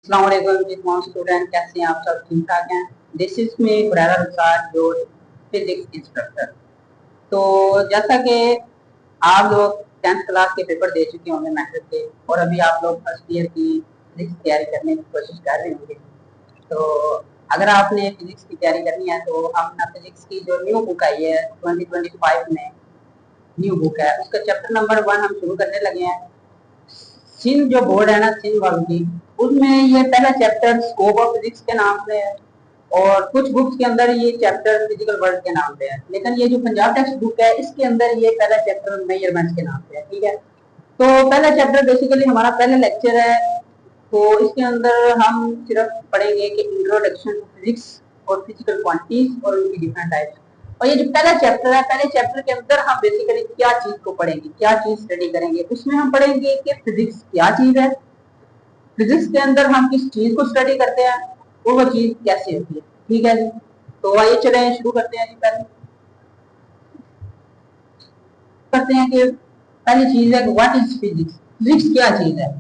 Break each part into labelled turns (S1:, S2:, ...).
S1: अस्सलाम वालेकुम जी तमाम स्टूडेंट, कैसे हैं आप सब? ठीक ठाक हैं। दिस इज मी कुरैरा रुखसार, जो फिजिक्स इंस्ट्रक्टर। तो जैसा कि आप लोग 10th क्लास के पेपर दे चुके होंगे मैट्रिक के, और अभी आप लोग फर्स्ट ईयर की फिजिक्स की तैयारी करने की कोशिश कर रहे होंगे। तो अगर आपने फिजिक्स की तैयारी करनी है तो हम ना फिजिक्स की जो न्यू बुक आई है 2025 में न्यू बुक है, उसका चैप्टर नंबर 1 हम शुरू करने लगे हैं। सिंध जो बोर्ड है ना, सिंध वालों की, उसमें ये पहला चैप्टर स्कोप ऑफ फिजिक्स के नाम से है, और कुछ बुक्स के अंदर ये चैप्टर फिजिकल वर्ल्ड के नाम पे है। लेकिन ये जो पंजाब टेक्स्ट बुक है, इसके अंदर ये पहला चैप्टर मेजरमेंट्स के नाम पे है। ठीक है, तो पहला चैप्टर बेसिकली हमारा पहला लेक्चर है। तो इसके अंदर हम सिर्फ पढ़ेंगे कि इंट्रोडक्शन टू फिजिक्स और फिजिकल क्वांटिटीज और उनकी डिफरेंट टाइप्स। और ये जो पहला चैप्टर है, पहले चैप्टर के अंदर हम बेसिकली क्या चीज को पढ़ेंगे, क्या चीज स्टडी करेंगे, उसमें हम पढ़ेंगे कि फिजिक्स क्या चीज है, फिजिक्स के अंदर हम किस चीज को स्टडी करते हैं और वो चीज कैसे होती है। ठीक है जी, तो आइए चले शुरू करते हैं जी। पहले करते हैं कि पहली चीज है व्हाट इज फिजिक्स। फिजिक्स क्या चीज है?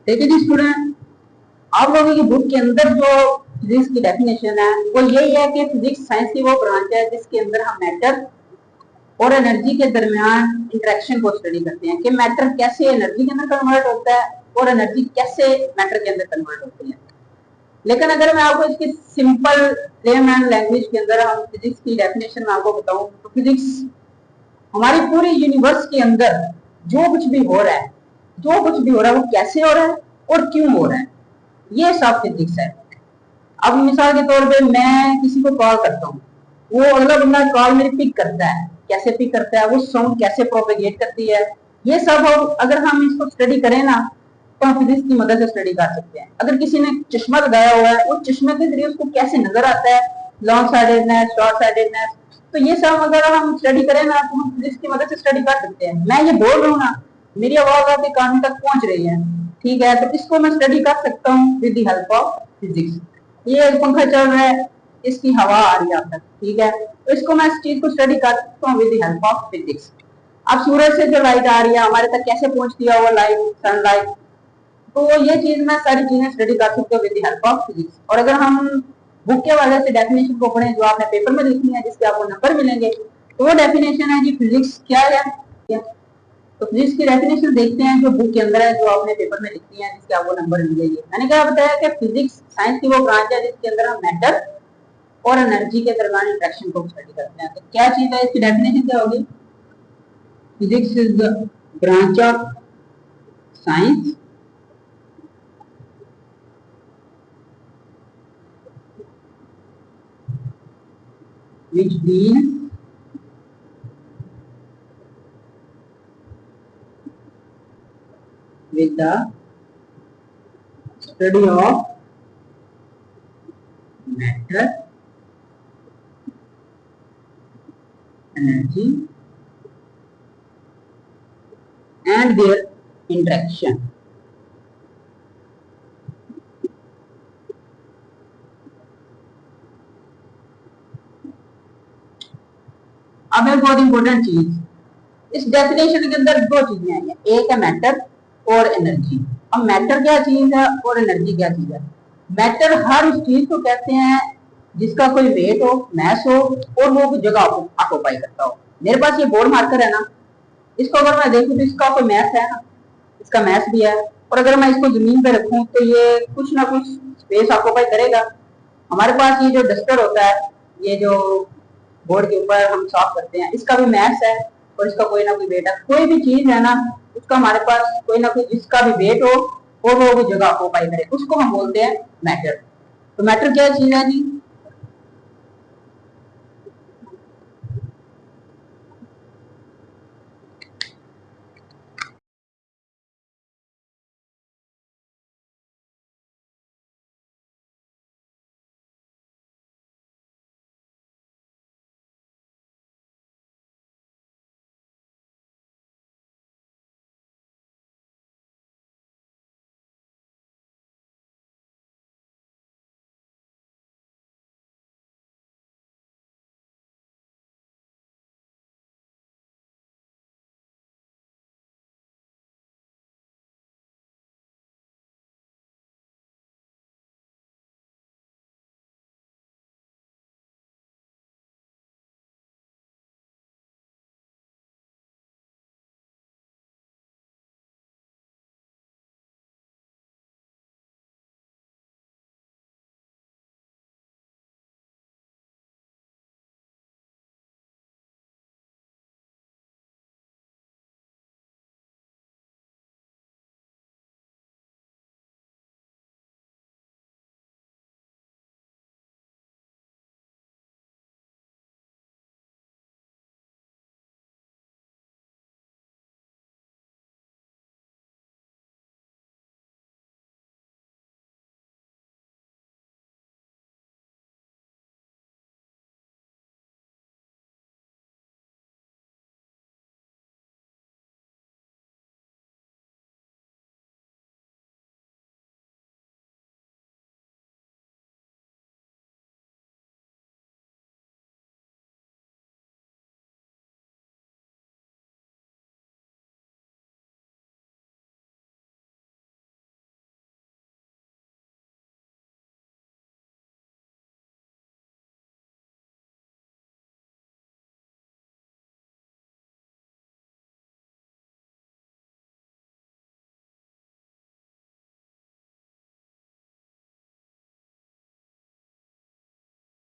S1: देखिए जी स्टूडेंट, आप लोगों की बुक के अंदर जो फिजिक्स की डेफिनेशन है वो यही है कि फिजिक्स साइंस की वो ब्रांच है जिसके अंदर हम मैटर और एनर्जी के दरमियान इंटरेक्शन को स्टडी करते हैं कि मैटर कैसे एनर्जी के अंदर कन्वर्ट होता है और एनर्जी कैसे मैटर के अंदर कन्वर्ट होती है। लेकिन अगर मैं आपको इसकी सिंपल लेमैन लैंग्वेज के अंदर हम फिजिक्स की डेफिनेशन में आपको बताऊं तो फिजिक्स हमारी पूरी यूनिवर्स के अंदर जो कुछ भी हो रहा है, जो कुछ भी हो रहा है वो कैसे हो रहा है और क्यों हो रहा है, ये सब फिजिक्स है। अब मिसाल के तौर पे मैं किसी को कॉल करता हूँ, वो अगला बंदा कॉल मेरी पिक करता है, कैसे पिक करता है, वो साउंड कैसे प्रोपेगेट करती है, ये सब अगर हम इसको स्टडी करें ना तो हम फिजिक्स की मदद से स्टडी कर सकते हैं। अगर किसी ने चश्मा लगाया हुआ है, वो चश्मे के जरिए उसको कैसे नजर आता है, लॉन्ग साइडेडनेस, शॉर्ट साइडेडनेस, तो ये सब अगर हम स्टडी करें ना तो हम फिजिक्स की मदद से स्टडी कर सकते हैं। मैं ये बोल रहा हूँ ना, मेरी आवाज आपके कान तक पहुंच रही है, ठीक है, तो इसको मैं स्टडी कर सकता हूँ with the help of physics. ये पंखा चल रहा है, इसकी हवा आ रही है आप तक, ठीक है, तो इसको मैं इस चीज को स्टडी कर सकता हूँ with the help of physics. अब सूरज से जो लाइट आ रही है हमारे तक कैसे पहुंचती है वो लाइट, सनलाइट, तो ये चीज मैं सारी चीजें स्टडी कर सकते हो with the help of physics. और अगर हम बुक के वाले से डेफिनेशन को पढ़ें जो आपने पेपर में लिखनी है, जिसके आपको नंबर मिलेंगे, तो वो डेफिनेशन है जी फिजिक्स क्या है। तो फिजिक्स की डेफिनेशन देखते हैं जो बुक के अंदर है, जो आपने पेपर में लिखनी है, जिसके आपको नंबर मिलेंगे। मैंने क्या बताया कि फिजिक्स साइंस की वो ब्रांच है जिसके अंदर हम मैटर और एनर्जी के दरमियान इंटरेक्शन को स्टडी करते हैं। तो क्या चीज है, इसकी डेफिनेशन क्या होगी? Physics is the branch of science which deals with the study of matter, energy and their interaction. अब एक बहुत इंपॉर्टेंट चीज, इस डेफिनेशन के अंदर दो चीजें आई हैं, एक है मैटर और एनर्जी। अब मैटर क्या चीज है और एनर्जी क्या चीज है? मैटर हर उस चीज को कहते हैं जिसका कोई वेट हो, मैस हो और वो जगह ऑक्यूपाई करता हो। मेरे पास ये बोर्ड मार्कर है ना, इसको अगर मैं देखूं तो इसका कोई मैस है ना, इसका मैस भी है, और अगर मैं इसको जमीन पे रखूं तो ये कुछ ना कुछ स्पेस ऑक्यूपाई करेगा। हमारे पास ये जो डस्टर होता है, ये जो बोर्ड के ऊपर हम साफ करते हैं, इसका भी मैस है और इसका कोई ना कोई वेट है। कोई भी चीज है ना, उसका हमारे पास कोई ना कोई जिसका भी वेट हो और वो भी जगह ऑक्यूपाई करे, उसको हम बोलते हैं मैटर। तो मैटर क्या चीज है जी?